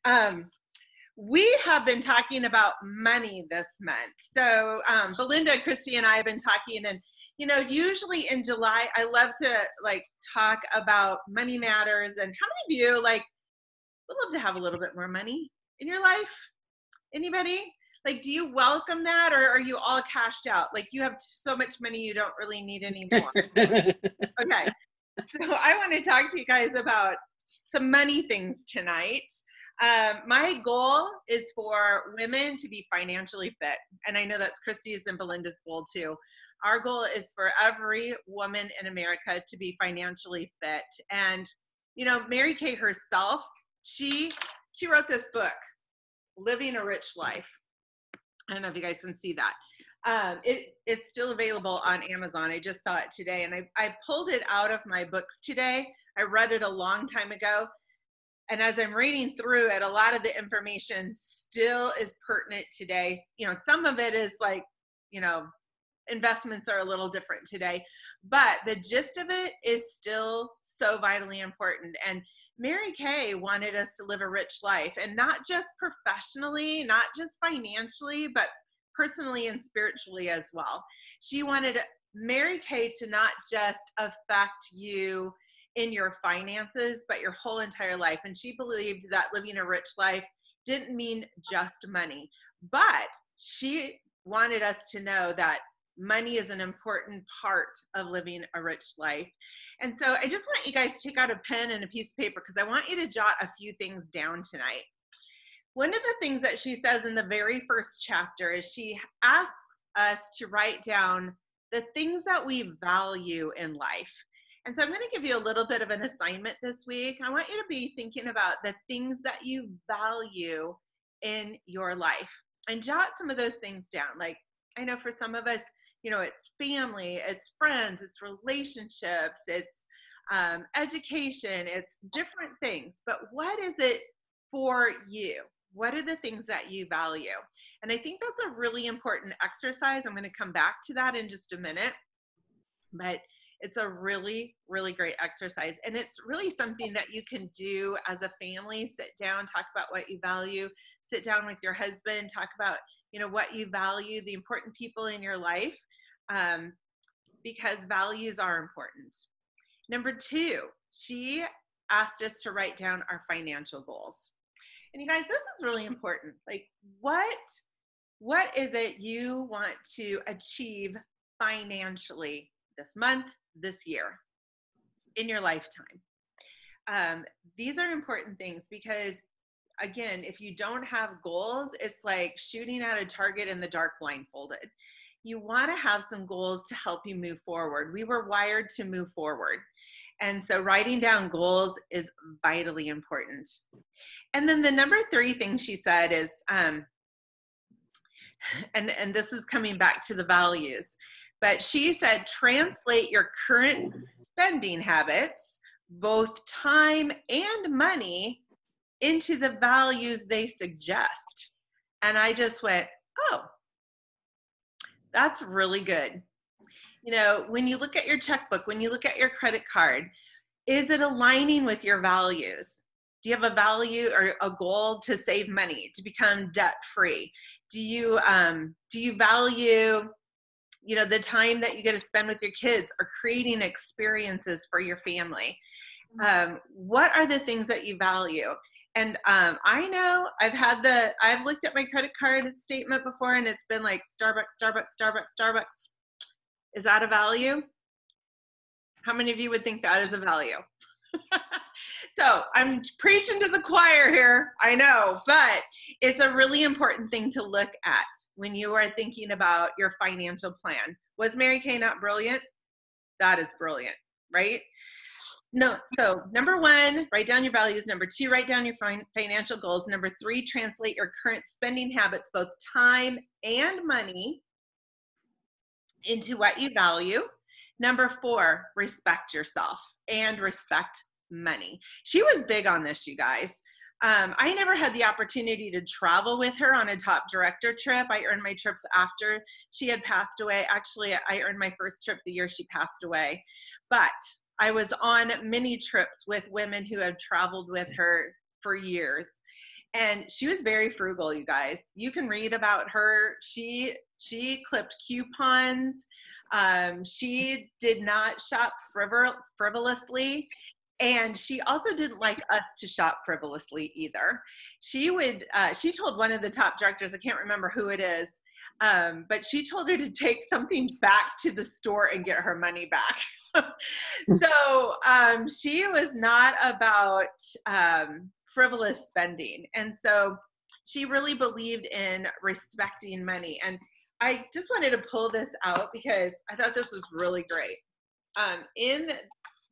Um, we have been talking about money this month. So Belinda, Christy, and I have been talking, and usually in July, I love to talk about money matters. And how many of you would love to have a little bit more money in your life? Anybody? Do you welcome that, or are you all cashed out? You have so much money you don't really need any more. Okay. So I want to talk to you guys about some money things tonight. My goal is for women to be financially fit. And I know that's Christy's and Belinda's goal too. Our goal is for every woman in America to be financially fit. And, Mary Kay herself, she wrote this book, Living a Rich Life. I don't know if you guys can see that. It's still available on Amazon. I just saw it today, and I pulled it out of my books today. I read it a long time ago. And as I'm reading through it, a lot of the information still is pertinent today. Some of it is investments are a little different today, but the gist of it is still so vitally important. And Mary Kay wanted us to live a rich life, and not just professionally, not just financially, but personally and spiritually as well. She wanted Mary Kay to not just affect you in your finances, but your whole entire life. And she believed that living a rich life didn't mean just money, but she wanted us to know that money is an important part of living a rich life. And so I just want you guys to take out a pen and a piece of paper, because I want you to jot a few things down tonight. One of the things that she says in the very first chapter is she asks us to write down the things that we value in life. And so I'm going to give you a little bit of an assignment this week. I want you to be thinking about the things that you value in your life, and jot some of those things down. I know for some of us, it's family, it's friends, it's relationships, it's education, it's different things. But what is it for you? What are the things that you value? And I think that's a really important exercise. I'm going to come back to that in just a minute. But it's a really, really great exercise. And it's really something that you can do as a family. Sit down, talk about what you value. Sit down with your husband, talk about, what you value, the important people in your life, because values are important. Number 2, she asked us to write down our financial goals. And you guys, this is really important. What is it you want to achieve financially this month, this year, in your lifetime? These are important things, because again, if you don't have goals, it's like shooting at a target in the dark blindfolded. You want to have some goals to help you move forward. We were wired to move forward. And so writing down goals is vitally important. And then the number 3 thing she said is, and this is coming back to the values, but she said, translate your current spending habits, both time and money, into the values they suggest. And I just went, oh, that's really good. When you look at your checkbook, when you look at your credit card, is it aligning with your values? Do you have a value or a goal to save money, to become debt free? Do you value, the time that you get to spend with your kids, or creating experiences for your family? What are the things that you value? And I know I've looked at my credit card statement before, and it's been like Starbucks. Is that a value? How many of you would think that is a value? So I'm preaching to the choir here, I know, but it's a really important thing to look at when you are thinking about your financial plan. Was Mary Kay not brilliant? That is brilliant, right? No. So number 1, write down your values. Number 2, write down your financial goals. Number 3, translate your current spending habits, both time and money, into what you value. Number 4, respect yourself and respect money. She was big on this, you guys. I never had the opportunity to travel with her on a top director trip. I earned my trips after she had passed away. Actually, I earned my first trip the year she passed away. But I was on many trips with women who had traveled with her for years. And she was very frugal, you guys. You can read about her. She clipped coupons. She did not shop frivolously. And she also didn't like us to shop frivolously either. She told one of the top directors, I can't remember who it is, but she told her to take something back to the store and get her money back. So she was not about frivolous spending. And so she really believed in respecting money. And I just wanted to pull this out because I thought this was really great. In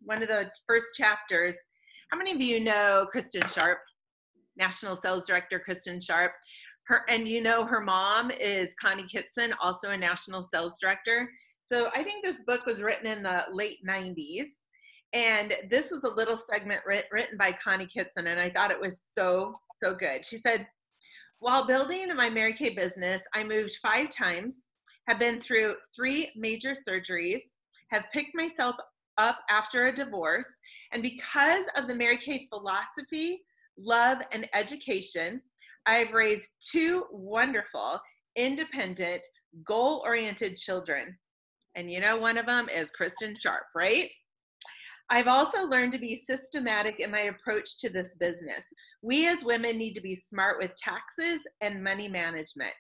one of the first chapters, how many of you know Kristen Sharp, National Sales Director Kristen Sharp? Her mom is Connie Kitson, also a National Sales Director. So I think this book was written in the late 90s. And this was a little segment written by Connie Kitson, and I thought it was so, so good. She said, while building my Mary Kay business, I moved 5 times, have been through 3 major surgeries, have picked myself up after a divorce, and because of the Mary Kay philosophy, love, and education, I've raised 2 wonderful, independent, goal-oriented children. And you know, one of them is Kristen Sharp, right? I've also learned to be systematic in my approach to this business. We as women need to be smart with taxes and money management.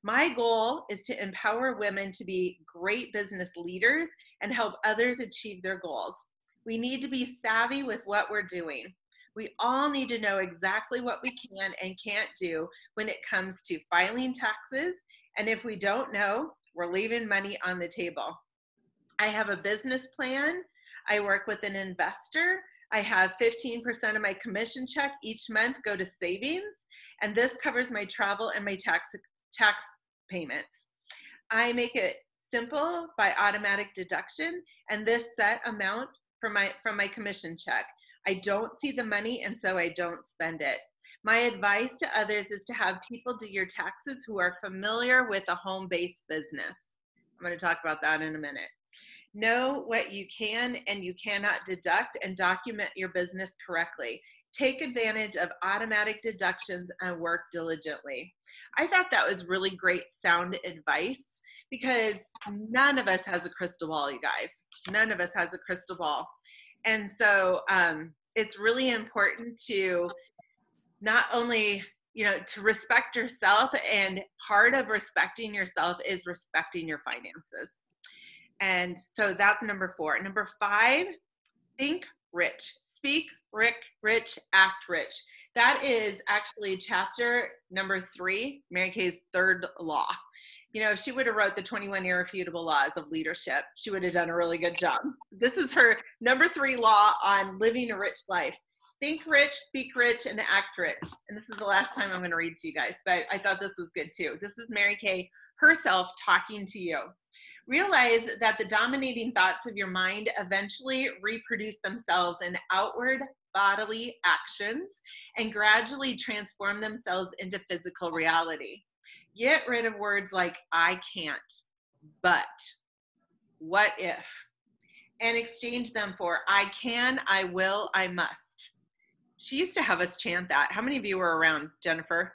My goal is to empower women to be great business leaders and help others achieve their goals. We need to be savvy with what we're doing. We all need to know exactly what we can and can't do when it comes to filing taxes. And if we don't know, we're leaving money on the table. I have a business plan. I work with an investor. I have 15% of my commission check each month go to savings, and this covers my travel and my tax payments. I make it simple by automatic deduction, and this set amount from my commission check. I don't see the money, and so I don't spend it. My advice to others is to have people do your taxes who are familiar with a home-based business. I'm going to talk about that in a minute. Know what you can and you cannot deduct and document your business correctly. Take advantage of automatic deductions and work diligently. I thought that was really great sound advice because none of us has a crystal ball, you guys. None of us has a crystal ball. And so it's really important to not only, to respect yourself, and part of respecting yourself is respecting your finances. And so that's number 4. Number 5, think rich. Speak rich, act rich. That is actually chapter number 3, Mary Kay's 3rd law. If she would have wrote the 21 irrefutable laws of leadership, she would have done a really good job. This is her number 3 law on living a rich life. Think rich, speak rich, and act rich. And this is the last time I'm going to read to you guys, but I thought this was good too. This is Mary Kay herself talking to you. Realize that the dominating thoughts of your mind eventually reproduce themselves in outward bodily actions and gradually transform themselves into physical reality. Get rid of words like I can't, but, what if, and exchange them for I can, I will, I must. She used to have us chant that. How many of you were around, Jennifer?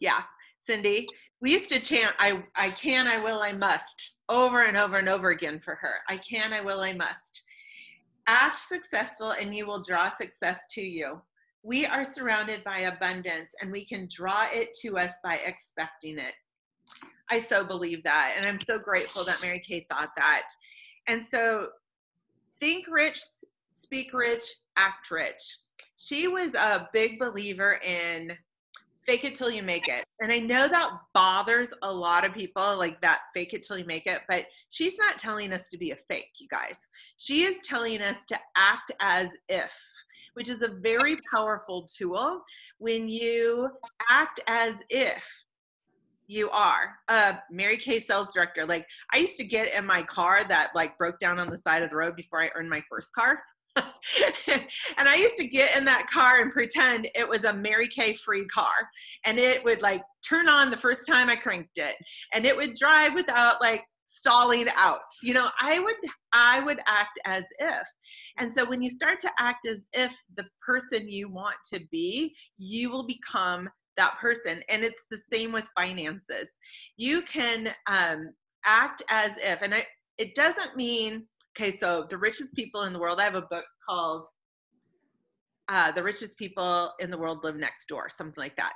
Yeah, Cindy. We used to chant I can, I will, I must over and over and over again for her. I can, I will, I must. Act successful and you will draw success to you. We are surrounded by abundance and we can draw it to us by expecting it. I so believe that, and I'm so grateful that Mary Kay thought that. And so think rich, speak rich, act rich. She was a big believer in fake it till you make it. And I know that bothers a lot of people, like that fake it till you make it, but she's not telling us to be a fake, you guys. She is telling us to act as if, which is a very powerful tool. When you act as if you are a Mary Kay sales director. Like, I used to get in my car that like broke down on the side of the road before I earned my first car. And I used to get in that car and pretend it was a Mary Kay free car, and it would like turn on the first time I cranked it, and it would drive without like stalling out. You know, I would act as if. And so when you start to act as if the person you want to be, you will become that person. And it's the same with finances. You can act as if, and it doesn't mean, okay, so the richest people in the world, I have a book called The Richest People in the World Live Next Door, something like that.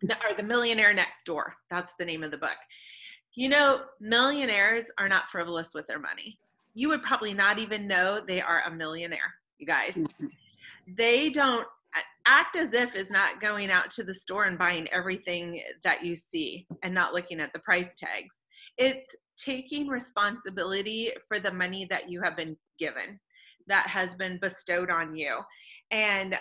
Or The Millionaire Next Door. That's the name of the book. You know, millionaires are not frivolous with their money. You would probably not even know they are a millionaire, you guys. They don't act as if is not going out to the store and buying everything that you see and not looking at the price tags. It's taking responsibility for the money that you have been given, that has been bestowed on you. And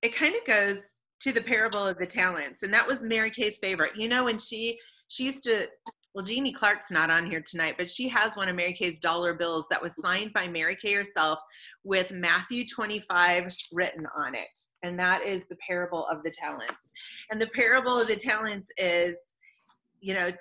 it kind of goes to the parable of the talents. And that was Mary Kay's favorite. You know, when she used to, well, Jeannie Clark's not on here tonight, but she has one of Mary Kay's dollar bills that was signed by Mary Kay herself with Matthew 25 written on it. And that is the parable of the talents. And the parable of the talents is, you know,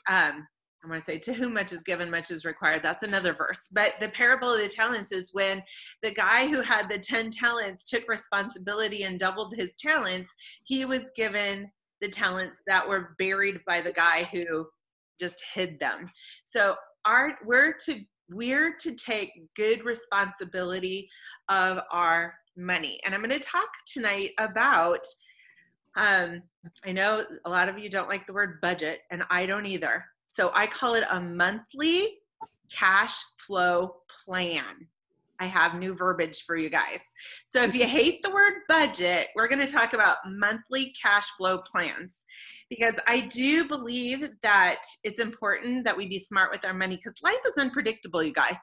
I'm going to say, to whom much is given, much is required. That's another verse. But the parable of the talents is when the guy who had the 10 talents took responsibility and doubled his talents. He was given the talents that were buried by the guy who just hid them. So we're to take good responsibility of our money. And I'm going to talk tonight about, I know a lot of you don't like the word budget, and I don't either. So I call it a monthly cash flow plan. I have new verbiage for you guys. So if you hate the word budget, we're going to talk about monthly cash flow plans, because I do believe that it's important that we be smart with our money, because life is unpredictable, you guys.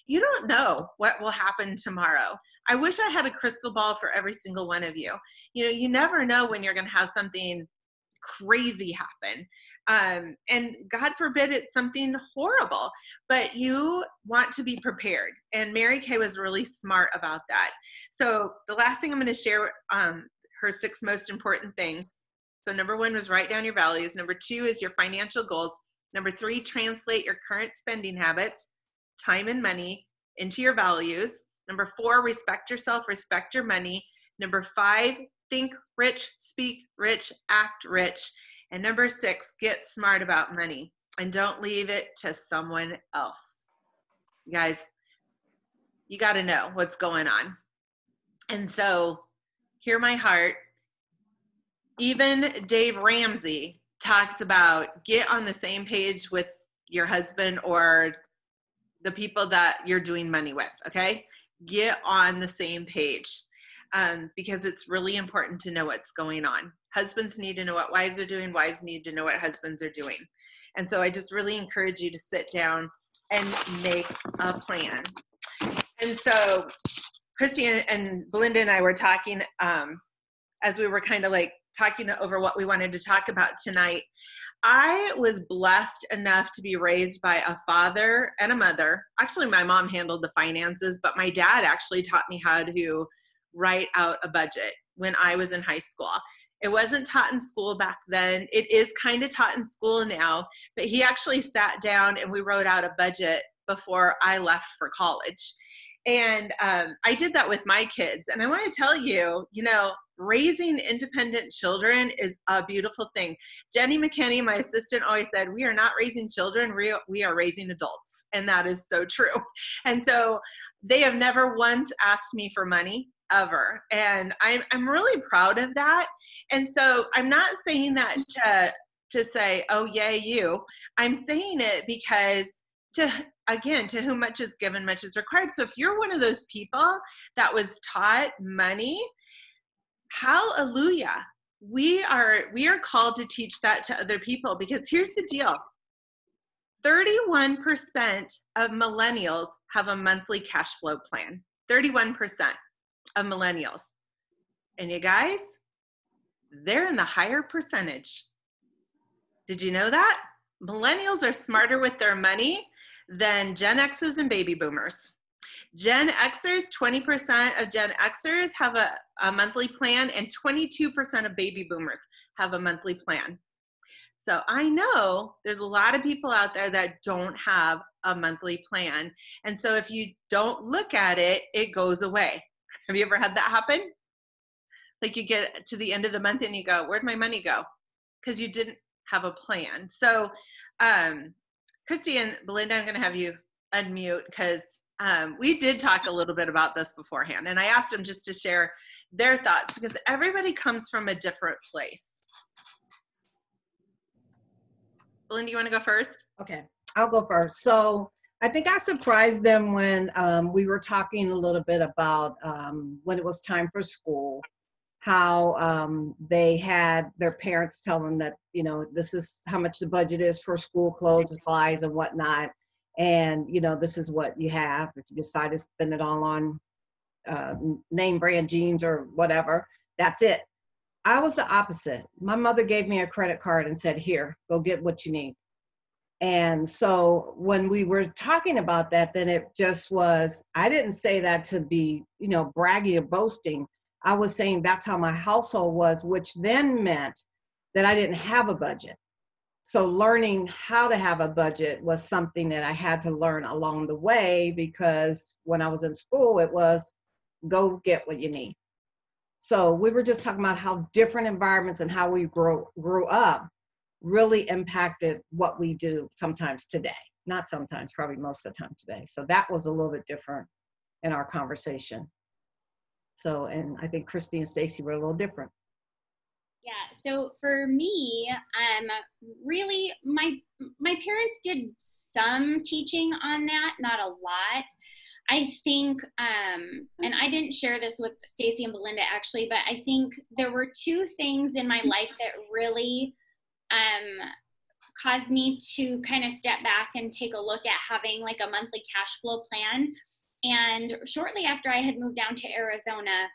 You don't know what will happen tomorrow. I wish I had a crystal ball for every single one of you. You know, you never know when you're going to have something crazy happen. And God forbid it's something horrible, but you want to be prepared. And Mary Kay was really smart about that. So the last thing I'm going to share, her 6 most important things. So number 1 was write down your values. Number 2 is your financial goals. Number 3, translate your current spending habits, time and money, into your values. Number 4, respect yourself, respect your money. Number 5, think rich, speak rich, act rich. And number 6, get smart about money and don't leave it to someone else. You guys, you got to know what's going on. And so, hear my heart. Even Dave Ramsey talks about get on the same page with your husband or the people that you're doing money with, okay? Get on the same page. Because it's really important to know what's going on. Husbands need to know what wives are doing. Wives need to know what husbands are doing. And so I just really encourage you to sit down and make a plan. And so Christy and Belinda and I were talking as we were kind of like talking over what we wanted to talk about tonight. I was blessed enough to be raised by a father and a mother. Actually, my mom handled the finances, but my dad actually taught me how to write out a budget when I was in high school. It wasn't taught in school back then. It is kind of taught in school now, but he actually sat down and we wrote out a budget before I left for college. And I did that with my kids. And I want to tell you, you know, raising independent children is a beautiful thing. Jenny McKinney, my assistant, always said, we are not raising children, we are raising adults. And that is so true. And so they have never once asked me for money, ever. And I'm really proud of that. And so I'm not saying that to say, oh, yay, you. I'm saying it because to whom much is given, much is required. So if you're one of those people that was taught money, hallelujah. We are called to teach that to other people, because here's the deal. 31% of millennials have a monthly cash flow plan. 31% of millennials. And you guys, they're in the higher percentage. Did you know that? Millennials are smarter with their money than Gen X's and baby boomers. Gen Xers, 20% of Gen Xers have a monthly plan, and 22% of baby boomers have a monthly plan. So I know there's a lot of people out there that don't have a monthly plan. And so if you don't look at it, it goes away. Have you ever had that happen? Like you get to the end of the month and you go, where'd my money go? Because you didn't have a plan. So Christy and Belinda, I'm going to have you unmute because we did talk a little bit about this beforehand. And I asked them just to share their thoughts because everybody comes from a different place. Belinda, you want to go first? Okay, I'll go first. So I think I surprised them when we were talking a little bit about when it was time for school, how they had their parents tell them that, you know, this is how much the budget is for school clothes, supplies, and whatnot. And, you know, this is what you have. If you decide to spend it all on name brand jeans or whatever, that's it. I was the opposite. My mother gave me a credit card and said, here, go get what you need. And so when we were talking about that, then it just was, I didn't say that to be, you know, braggy or boasting. I was saying that's how my household was, which then meant that I didn't have a budget. So learning how to have a budget was something that I had to learn along the way, because when I was in school, it was go get what you need. So we were just talking about how different environments and how we grew up really impacted what we do sometimes today. Not sometimes, probably most of the time today. So that was a little bit different in our conversation. So, and I think Christy and Stacy were a little different. Yeah, so for me, really my parents did some teaching on that, not a lot. I think, and I didn't share this with Stacy and Belinda actually, but I think there were two things in my life that really caused me to kind of step back and take a look at having like a monthly cash flow plan. And shortly after I had moved down to Arizona,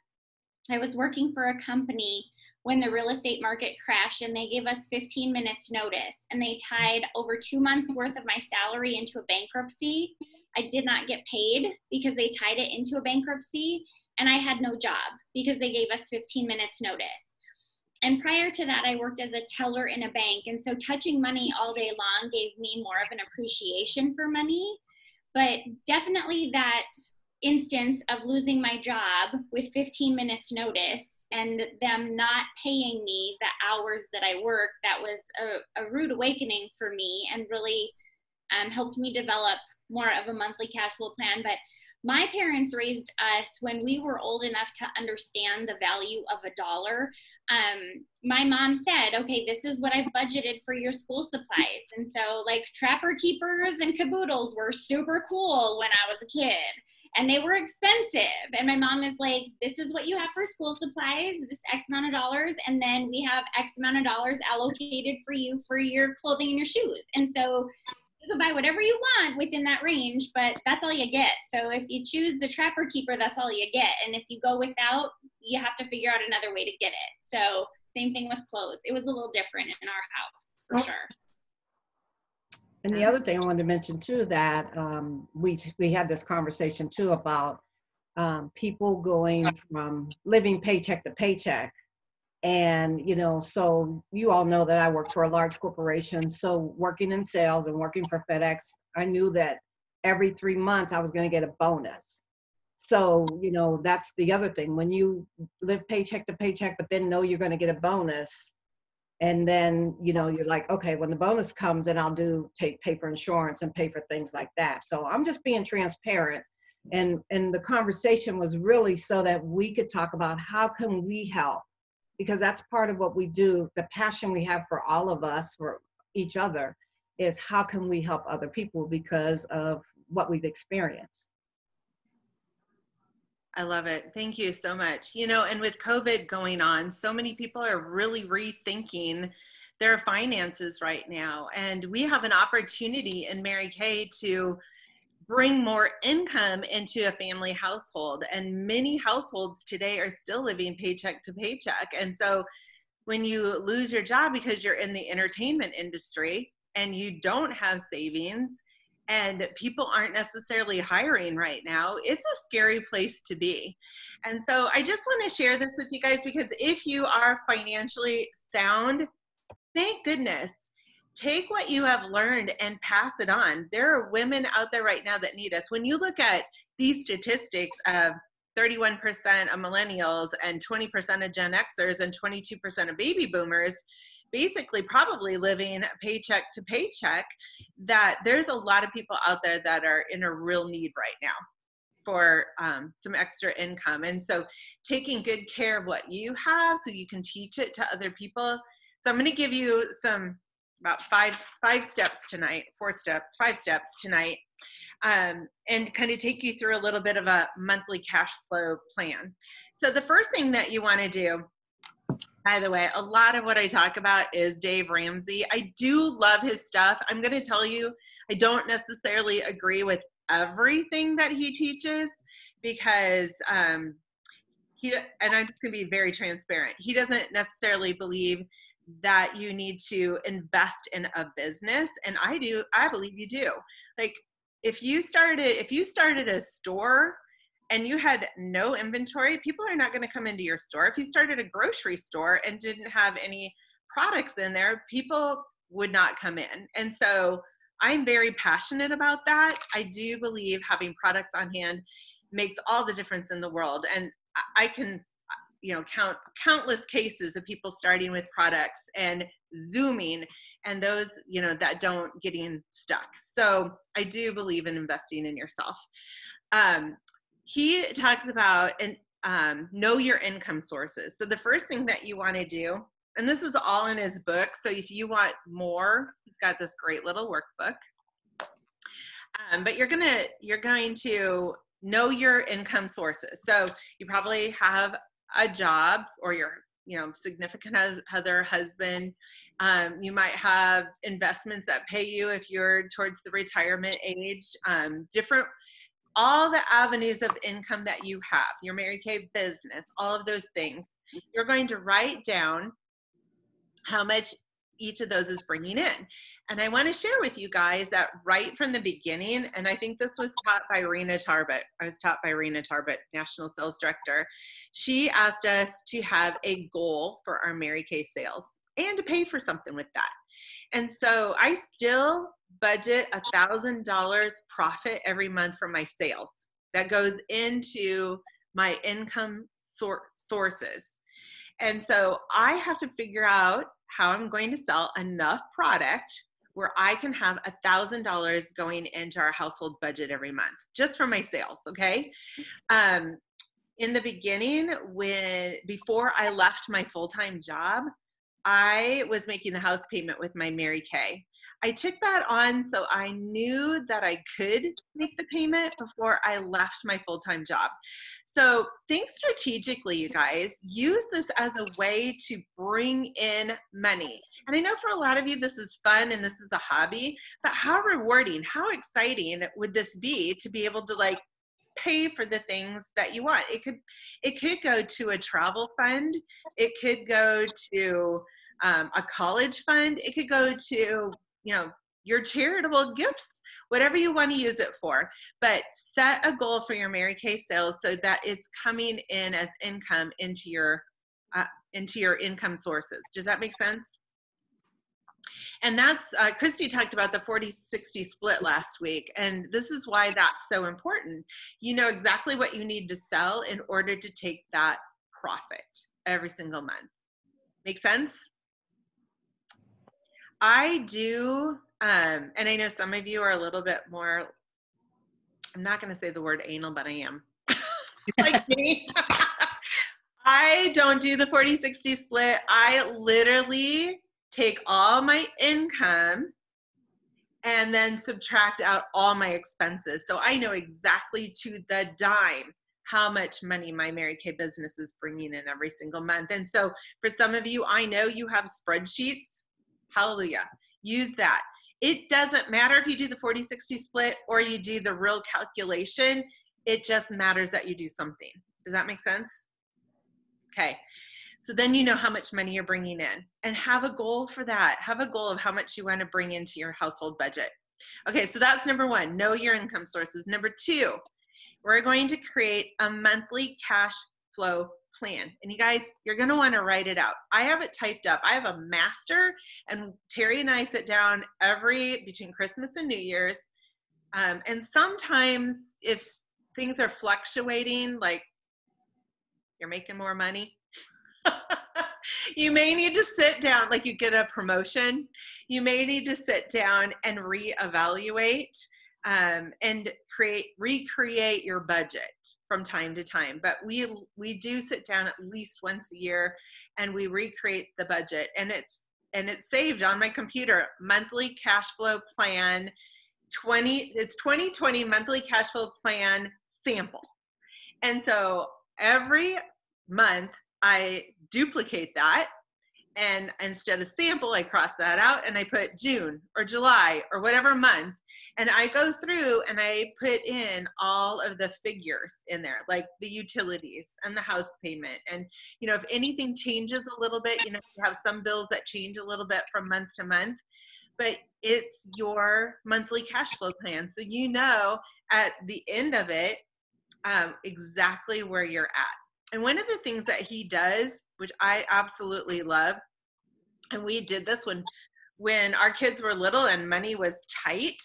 I was working for a company when the real estate market crashed, and they gave us 15 minutes notice, and they tied over 2 months worth of my salary into a bankruptcy. I did not get paid because they tied it into a bankruptcy, and I had no job because they gave us 15 minutes notice. And prior to that, I worked as a teller in a bank. And so touching money all day long gave me more of an appreciation for money. But definitely that instance of losing my job with 15 minutes notice and them not paying me the hours that I worked, that was a rude awakening for me, and really helped me develop more of a monthly cash flow plan. But my parents raised us when we were old enough to understand the value of a dollar. My mom said, okay, this is what I've budgeted for your school supplies. And so like Trapper Keepers and Caboodles were super cool when I was a kid, and they were expensive. And my mom is like, this is what you have for school supplies, this X amount of dollars. And then we have X amount of dollars allocated for you for your clothing and your shoes. And so you can buy whatever you want within that range, but that's all you get. So if you choose the Trapper Keeper, that's all you get. And if you go without, you have to figure out another way to get it. So same thing with clothes. It was a little different in our house, for sure. And the other thing I wanted to mention too, that we had this conversation too about people going from living paycheck to paycheck. And, you know, so you all know that I work for a large corporation. So working in sales and working for FedEx, I knew that every 3 months I was going to get a bonus. So, you know, that's the other thing. When you live paycheck to paycheck, but then know you're going to get a bonus. And then, you know, you're like, okay, when the bonus comes, then I'll pay for insurance and pay for things like that. So I'm just being transparent. And the conversation was really so that we could talk about how can we help? Because that's part of what we do. The passion we have for all of us, for each other, is how can we help other people because of what we've experienced. I love it. Thank you so much. You know, and with COVID going on, so many people are really rethinking their finances right now. And we have an opportunity in Mary Kay to bring more income into a family household. And many households today are still living paycheck to paycheck. And so when you lose your job because you're in the entertainment industry and you don't have savings and people aren't necessarily hiring right now, it's a scary place to be. And so I just want to share this with you guys, because if you are financially sound, thank goodness. take what you have learned and pass it on. There are women out there right now that need us. When you look at these statistics of 31% of millennials and 20% of Gen Xers and 22% of baby boomers basically probably living paycheck to paycheck, that there's a lot of people out there that are in a real need right now for some extra income. And so taking good care of what you have so you can teach it to other people. So I'm going to give you about five steps tonight, 5 steps tonight, and kind of take you through a little bit of a monthly cash flow plan. So the first thing that you want to do, by the way, a lot of what I talk about is Dave Ramsey. I do love his stuff. I'm going to tell you, I don't necessarily agree with everything that he teaches because and I'm just going to be very transparent. He doesn't necessarily believe that you need to invest in a business, and I believe you do. Like if you started a store and you had no inventory, people are not going to come into your store. If you started a grocery store and didn't have any products in there, people would not come in. And so I'm very passionate about that. I do believe having products on hand makes all the difference in the world. And I can, count countless cases of people starting with products and zooming, and those, that don't getting stuck. So I do believe in investing in yourself. He talks about know your income sources. So the first thing that you want to do, and this is all in his book, so if you want more, he's got this great little workbook. But you're going to know your income sources. So you probably have a job, or your significant other, husband. You might have investments that pay you if you're towards the retirement age. All the avenues of income that you have, your Mary Kay business, all of those things. You're going to write down how much each of those is bringing in. And I want to share with you guys that right from the beginning, and I think this was taught by Rena Tarbett. I was taught by Rena Tarbett, National Sales Director. She asked us to have a goal for our Mary Kay sales and to pay for something with that. And so I still budget $1,000 profit every month for my sales. That goes into my income sources. And so I have to figure out how I'm going to sell enough product where I can have $1,000 going into our household budget every month, just for my sales, okay? In the beginning, before I left my full-time job, I was making the house payment with my Mary Kay. I took that on so I knew that I could make the payment before I left my full-time job. So think strategically, you guys. Use this as a way to bring in money. And I know for a lot of you this is fun and this is a hobby, but how rewarding, how exciting would this be to be able to pay for the things that you want? It could go to a travel fund. It could go to a college fund. It could go to, your charitable gifts, whatever you want to use it for. But set a goal for your Mary Kay sales so that it's coming in as income into your income sources. Does that make sense? And that's, Christy talked about the 40-60 split last week, and this is why that's so important. You know exactly what you need to sell in order to take that profit every single month. Make sense? I do, and I know some of you are a little bit more, I'm not going to say the word anal, but I am. Like me. I don't do the 40-60 split. I literally take all my income and then subtract out all my expenses. So I know exactly to the dime how much money my Mary Kay business is bringing in every single month. And so for some of you, I know you have spreadsheets. Hallelujah. Use that. It doesn't matter if you do the 40-60 split or you do the real calculation. It just matters that you do something. Does that make sense? Okay. So then you know how much money you're bringing in, and have a goal for that. Have a goal of how much you want to bring into your household budget. Okay, so that's number one, know your income sources. Number two, we're going to create a monthly cash flow plan. And you guys, you're going to want to write it out. I have it typed up. I have a master, and Terry and I sit down between Christmas and New Year's. And sometimes if things are fluctuating, like you're making more money, you may need to sit down, like you get a promotion, you may need to sit down and reevaluate and recreate your budget from time to time. But we do sit down at least once a year and we recreate the budget, and it's saved on my computer. Monthly cash flow plan 2020 monthly cash flow plan sample. And so every month I duplicate that, and instead of sample, I cross that out and I put June or July or whatever month, and I go through and I put in all of the figures in there, like the utilities and the house payment. And, you know, if anything changes a little bit, you know, you have some bills that change a little bit from month to month, but it's your monthly cash flow plan. So you know at the end of it exactly where you're at. And one of the things that he does, which I absolutely love, and we did this when our kids were little and money was tight,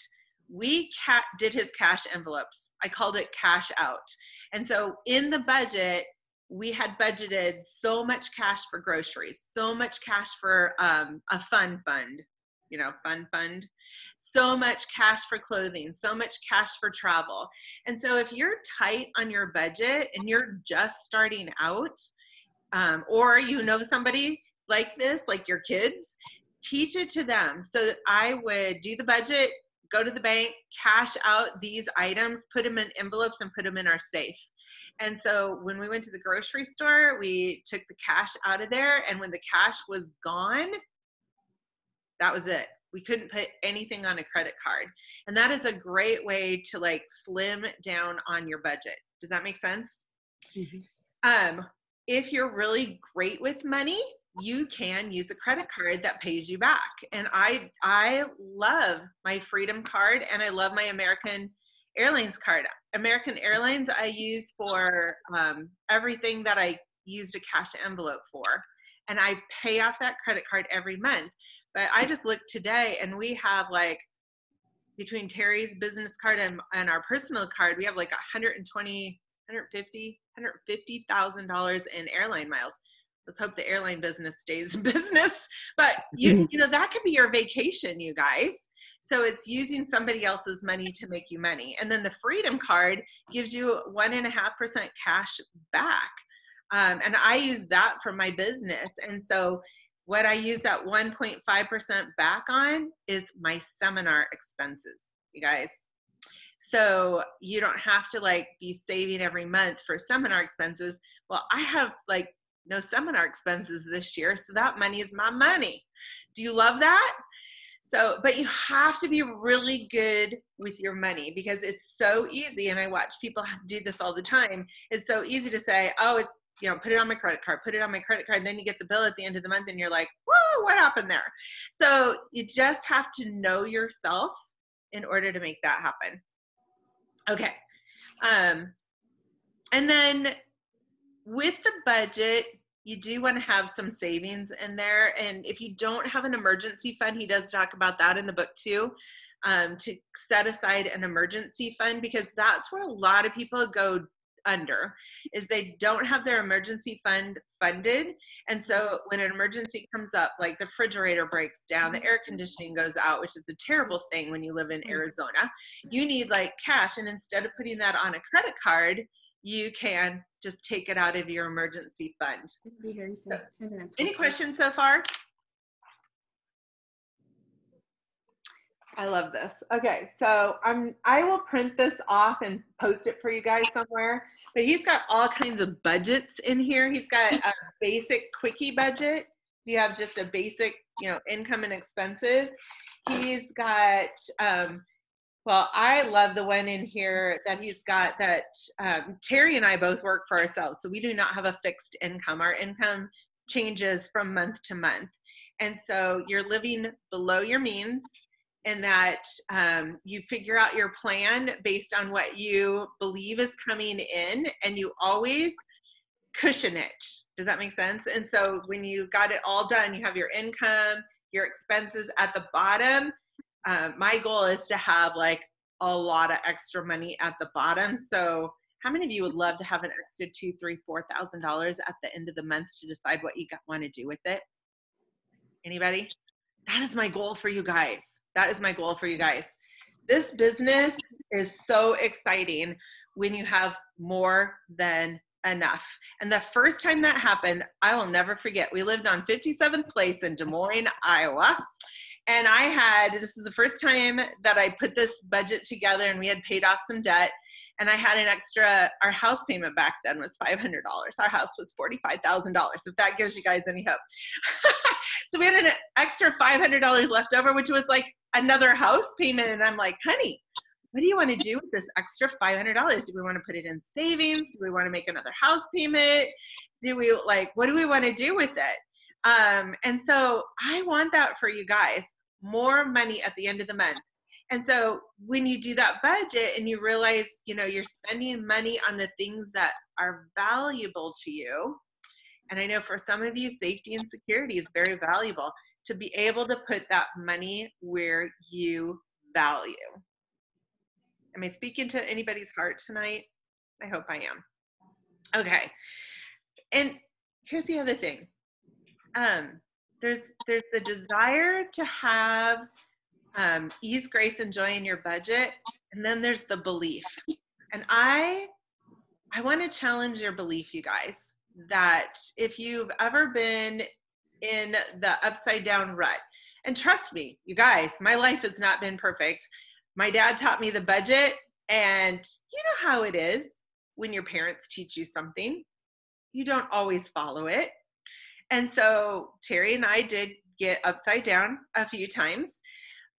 we did his cash envelopes. I called it cash out. And so in the budget, we had budgeted so much cash for groceries, so much cash for a fun fund, so much cash for clothing, so much cash for travel. And so if you're tight on your budget and you're just starting out, or you know somebody like this, like your kids, teach it to them. So I would do the budget, go to the bank, cash out these items, put them in envelopes and put them in our safe. And so when we went to the grocery store, we took the cash out of there, and when the cash was gone, that was it. We couldn't put anything on a credit card. And that is a great way to like slim down on your budget. Does that make sense? Mm-hmm. If you're really great with money, you can use a credit card that pays you back. And I love my Freedom card, and I love my American Airlines card. American Airlines I use for everything that I used a cash envelope for. And I pay off that credit card every month. But I just looked today, and we have like, between Terry's business card and our personal card, we have like $150,000 in airline miles. Let's hope the airline business stays in business. But you know, that could be your vacation, you guys. So it's using somebody else's money to make you money. And then the Freedom card gives you 1.5% cash back. And I use that for my business. And so what I use that 1.5% back on is my seminar expenses, you guys. So you don't have to like be saving every month for seminar expenses. Well, I have like no seminar expenses this year, so that money is my money. Do you love that? So, but you have to be really good with your money, because it's so easy, and I watch people do this all the time. It's so easy to say, oh, it's, you know, put it on my credit card, put it on my credit card. And then you get the bill at the end of the month and you're like, whoa, what happened there? So you just have to know yourself in order to make that happen. Okay. And then with the budget, you do want to have some savings in there. And if you don't have an emergency fund, he does talk about that in the book too, to set aside an emergency fund, because that's where a lot of people go under, is they don't have their emergency fund funded. And so when an emergency comes up, like the refrigerator breaks down, the air conditioning goes out, which is a terrible thing when you live in Arizona, you need like cash. And instead of putting that on a credit card, you can just take it out of your emergency fund. So, any questions so far? I love this. Okay, so I will print this off and post it for you guys somewhere. But he's got all kinds of budgets in here. He's got a basic quickie budget. You have just a basic, you know, income and expenses. He's got, well, I love the one in here that he's got that Terry and I both work for ourselves. So we do not have a fixed income. Our income changes from month to month. And so you're living below your means, and that you figure out your plan based on what you believe is coming in, and you always cushion it. Does that make sense? And so when you got it all done, you have your income, your expenses at the bottom. My goal is to have like a lot of extra money at the bottom. So how many of you would love to have an extra $2,000, $3,000, $4,000 at the end of the month to decide what you want to do with it? Anybody? That is my goal for you guys. That is my goal for you guys. This business is so exciting when you have more than enough. And the first time that happened, I will never forget. We lived on 57th Place in Des Moines, Iowa. And this is the first time that I put this budget together, and we had paid off some debt, and I had an extra, our house payment back then was $500. Our house was $45,000, if that gives you guys any hope. So we had an extra $500 left over, which was like another house payment. And I'm like, honey, what do you want to do with this extra $500? Do we want to put it in savings? Do we want to make another house payment? What do we want to do with it? And so I want that for you guys, more money at the end of the month. And so when you do that budget and you realize, you're spending money on the things that are valuable to you. And I know for some of you, safety and security is very valuable, to be able to put that money where you value. Am I speaking to anybody's heart tonight? I hope I am. Okay. And here's the other thing. There's the desire to have ease, grace, and joy in your budget, and then there's the belief. And I want to challenge your belief, you guys, that if you've ever been in the upside down rut, and trust me, you guys, my life has not been perfect. My dad taught me the budget, and you know how it is when your parents teach you something, you don't always follow it. And so Terry and I did get upside down a few times,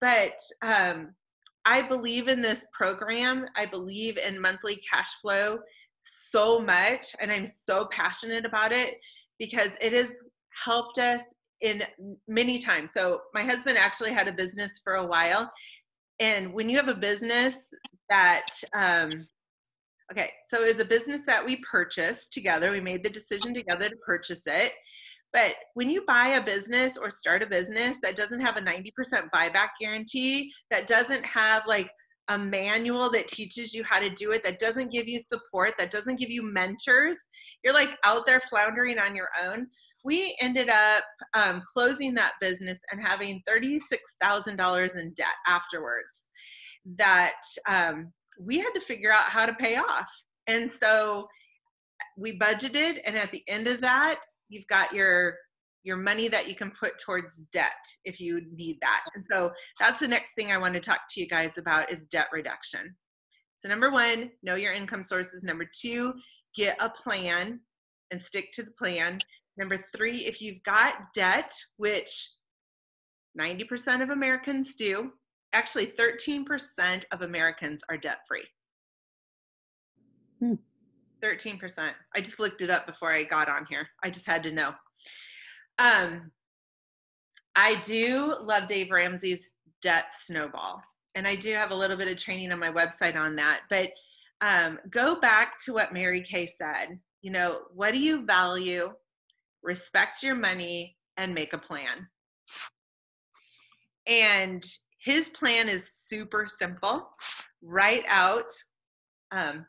but I believe in this program. I believe in monthly cash flow so much, and I'm so passionate about it because it has helped us in many times. So my husband actually had a business for a while, and when you have a business that okay, so it was a business that we purchased together. We made the decision together to purchase it. But when you buy a business or start a business that doesn't have a 90% buyback guarantee, that doesn't have like a manual that teaches you how to do it, that doesn't give you support, that doesn't give you mentors, you're like out there floundering on your own. We ended up closing that business and having $36,000 in debt afterwards that we had to figure out how to pay off. And so we budgeted, and at the end of that, you've got your money that you can put towards debt if you need that. And so that's the next thing I want to talk to you guys about is debt reduction. So number one, know your income sources. Number two, get a plan and stick to the plan. Number three, if you've got debt, which 90% of Americans do, actually 13% of Americans are debt-free. 13%. I just looked it up before I got on here. I just had to know. I do love Dave Ramsey's Debt Snowball, and I do have a little bit of training on my website on that. But go back to what Mary Kay said. What do you value? Respect your money and make a plan. And his plan is super simple. Write out. Do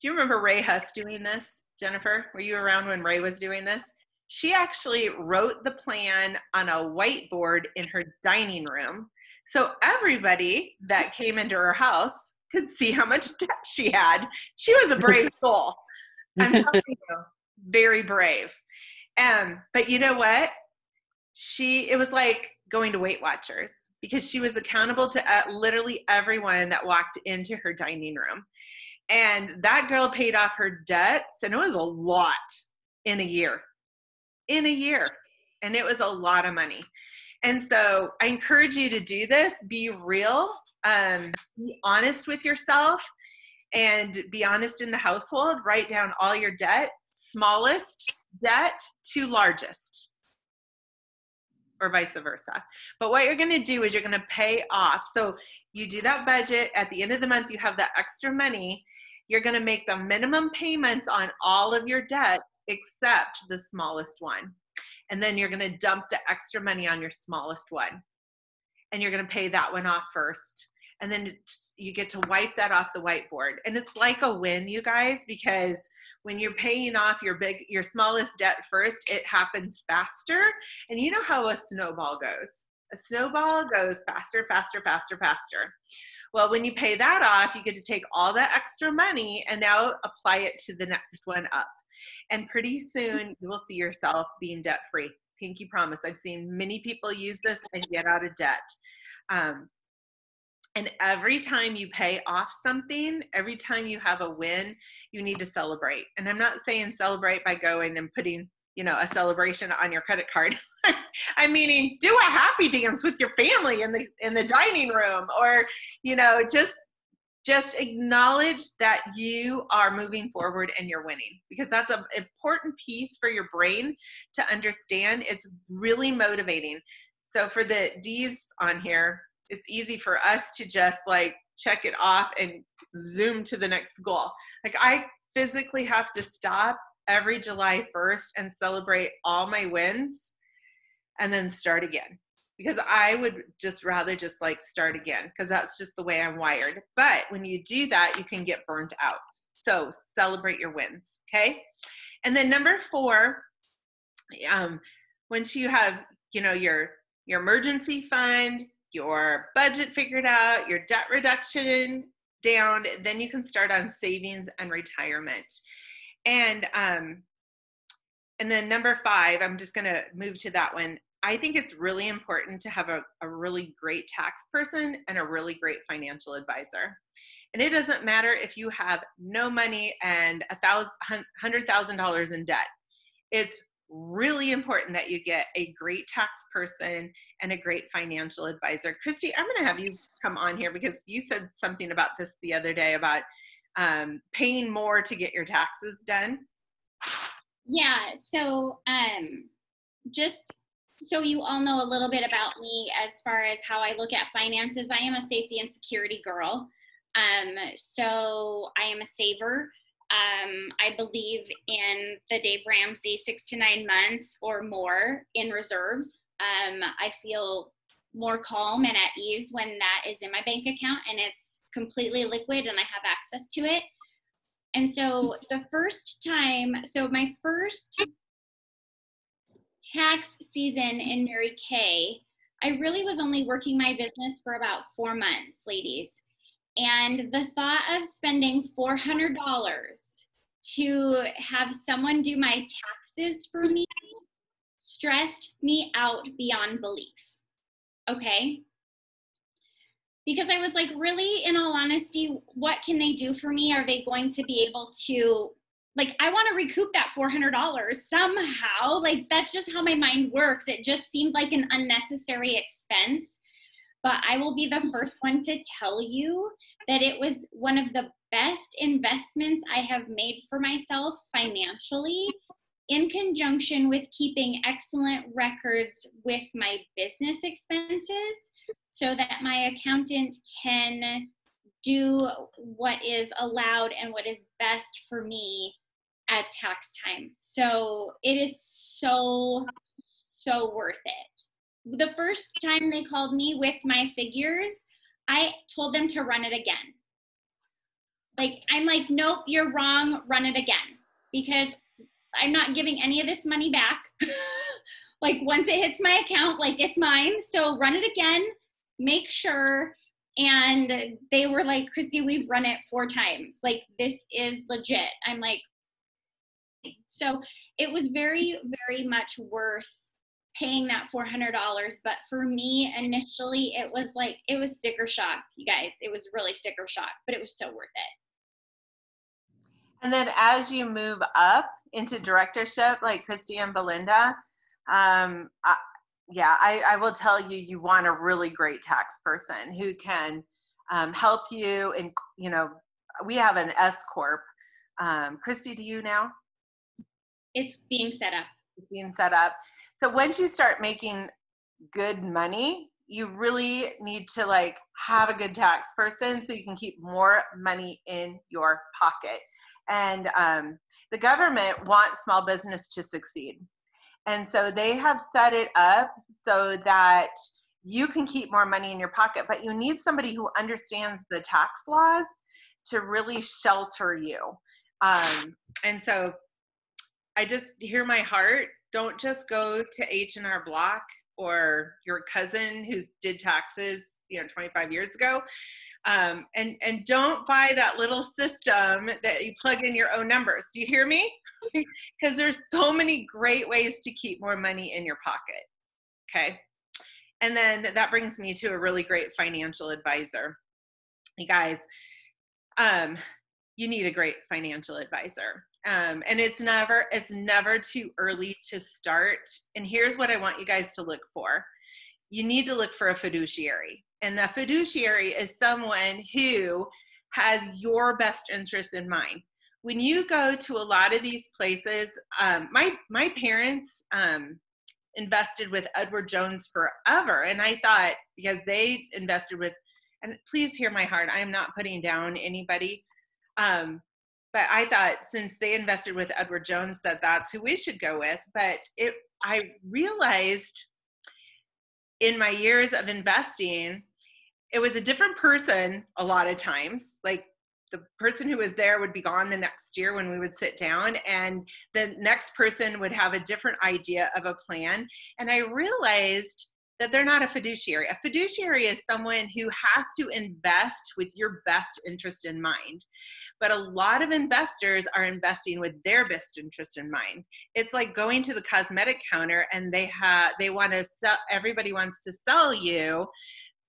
you remember Ray Huss doing this, Jennifer? Were you around when Ray was doing this? She actually wrote the plan on a whiteboard in her dining room, so everybody that came into her house could see how much debt she had. She was a brave soul. I'm telling you, very brave. But you know what? It was like going to Weight Watchers, because she was accountable to literally everyone that walked into her dining room. And that girl paid off her debts, and it was a lot in a year. And it was a lot of money. And so I encourage you to do this. Be real. Be honest with yourself, and be honest in the household. Write down all your debt, smallest debt to largest, or vice versa. But what you're going to do is you're going to pay off. So you do that budget. At the end of the month, you have that extra money, you're going to make the minimum payments on all of your debts except the smallest one. And then you're going to dump the extra money on your smallest one. And you're going to pay that one off first. And then you get to wipe that off the whiteboard. And it's like a win, you guys, because when you're paying off your smallest debt first, it happens faster. And you know how a snowball goes. A snowball goes faster, faster, faster, faster. Well, when you pay that off, you get to take all that extra money and now apply it to the next one up. And pretty soon you will see yourself being debt free. Pinky promise. I've seen many people use this and get out of debt. And every time you pay off something, every time you have a win, you need to celebrate. And I'm not saying celebrate by going and putting, a celebration on your credit card. I'm meaning do a happy dance with your family in the dining room, or, just acknowledge that you are moving forward and you're winning, because that's an important piece for your brain to understand. It's really motivating. So for the D's on here, it's easy for us to just check it off and zoom to the next goal. I physically have to stop every July 1st and celebrate all my wins and then start again, because I would just rather start again, because that's just the way I'm wired. But when you do that, you can get burnt out. So celebrate your wins. Okay. And then number 4, once you have, your emergency fund, your budget figured out, your debt reduction down, then you can start on savings and retirement. And then number 5, I'm just going to move to that one. I think it's really important to have a really great tax person and a really great financial advisor. And it doesn't matter if you have no money and $100,000 in debt. It's really important that you get a great tax person and a great financial advisor. Christy, I'm going to have you come on here because you said something about this the other day about paying more to get your taxes done. Yeah. So just so you all know a little bit about me as far as how I look at finances, I am a safety and security girl. So I am a saver. I believe in the Dave Ramsey 6 to 9 months or more in reserves. I feel more calm and at ease when that is in my bank account and it's completely liquid and I have access to it. And so my first tax season in Mary Kay, I really was only working my business for about 4 months, ladies. And the thought of spending $400 to have someone do my taxes for me stressed me out beyond belief. Okay? Because I was like, really, in all honesty, what can they do for me? Are they going to be able to, I want to recoup that $400 somehow. That's just how my mind works. It just seemed like an unnecessary expense. But I will be the first one to tell you that it was one of the best investments I have made for myself financially, in conjunction with keeping excellent records with my business expenses so that my accountant can do what is allowed and what is best for me at tax time. So it is so worth it. The first time they called me with my figures, I told them to run it again. I'm like, nope, you're wrong, run it again. Because I'm not giving any of this money back. Once it hits my account, it's mine. So run it again, make sure. And they were like, Christy, we've run it 4 times. This is legit. I'm like, so it was very, very much worth paying that $400. But for me, initially, it was sticker shock, you guys. It was really sticker shock, but it was so worth it. And then as you move up into directorship, like Christy and Belinda, I will tell you, you want a really great tax person who can help you. And, we have an S Corp. Christy, do you now? It's being set up. It's being set up. So once you start making good money, you really need to like have a good tax person so you can keep more money in your pocket. And the government wants small business to succeed. And so they have set it up so that you can keep more money in your pocket, but you need somebody who understands the tax laws to really shelter you. And so I just hear my heart. Don't just go to H&R Block or your cousin who did taxes, 25 years ago. And don't buy that little system that you plug in your own numbers. Do you hear me? Because there's so many great ways to keep more money in your pocket. Okay. And then that brings me to a really great financial advisor. You guys, you need a great financial advisor. And it's never too early to start. And here's what I want you guys to look for. You need to look for a fiduciary. And the fiduciary is someone who has your best interest in mind. When you go to a lot of these places, my parents invested with Edward Jones forever. And I thought, because they invested with, and please hear my heart, I am not putting down anybody. But I thought since they invested with Edward Jones that that's who we should go with. But I realized in my years of investing, it was a different person a lot of times. Like the person who was there would be gone the next year when we would sit down, and the next person would have a different idea of a plan. And I realized that they're not a fiduciary. A fiduciary is someone who has to invest with your best interest in mind. But a lot of investors are investing with their best interest in mind. It's like going to the cosmetic counter and they want to sell, everybody wants to sell you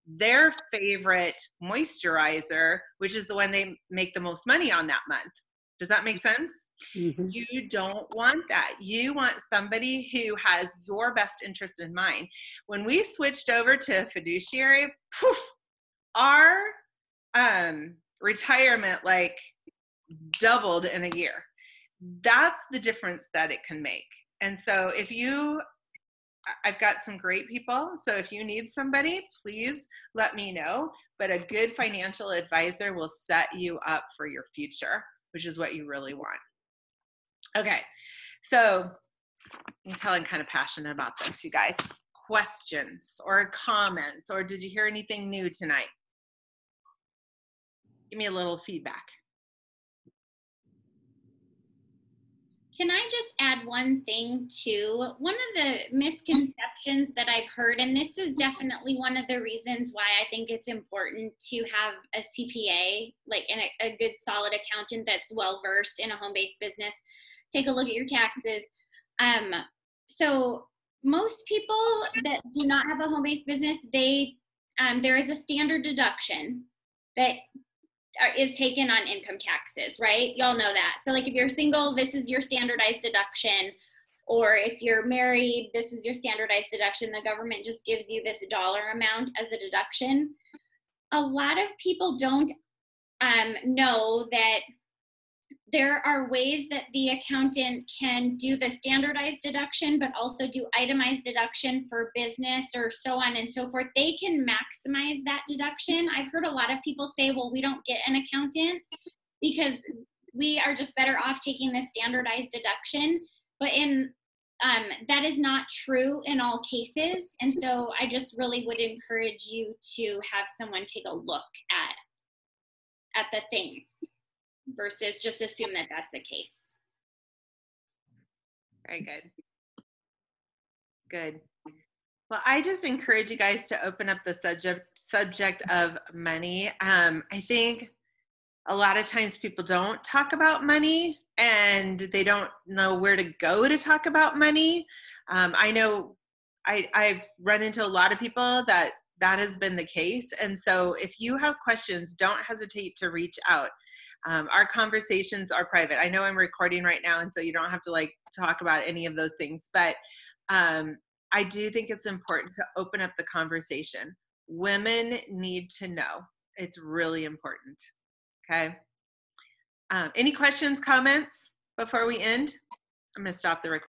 their favorite moisturizer, which is the one they make the most money on that month. Does that make sense? Mm-hmm. You don't want that. You want somebody who has your best interest in mind. When we switched over to fiduciary, our retirement like doubled in a year. That's the difference that it can make. And so I've got some great people. So if you need somebody, please let me know. But a good financial advisor will set you up for your future, which is what you really want. Okay, so you can tell I'm kind of passionate about this, you guys. Questions or comments, or did you hear anything new tonight? Give me a little feedback. Can I just add one thing too? One of the misconceptions that I've heard, and this is definitely one of the reasons why I think it's important to have a CPA, like a good solid accountant that's well-versed in a home-based business, take a look at your taxes. So most people that do not have a home-based business, there is a standard deduction that is taken on income taxes, right? Y'all know that. So like if you're single, this is your standardized deduction. Or if you're married, this is your standardized deduction. The government just gives you this dollar amount as a deduction. A lot of people don't know that there are ways that the accountant can do the standardized deduction, but also do itemized deduction for business or so on and so forth. They can maximize that deduction. I've heard a lot of people say, well, we don't get an accountant because we are just better off taking the standardized deduction. But that is not true in all cases. And so I just really would encourage you to have someone take a look at the things, versus just assume that that's the case. Very good. Good. Well, I just encourage you guys to open up the subject of money. I think a lot of times people don't talk about money and they don't know where to go to talk about money. I know I've run into a lot of people that has been the case. And so if you have questions, don't hesitate to reach out. Our conversations are private. I know I'm recording right now, and so you don't have to like talk about any of those things, but I do think it's important to open up the conversation. Women need to know. It's really important. Okay. Any questions, comments before we end? I'm going to stop the recording.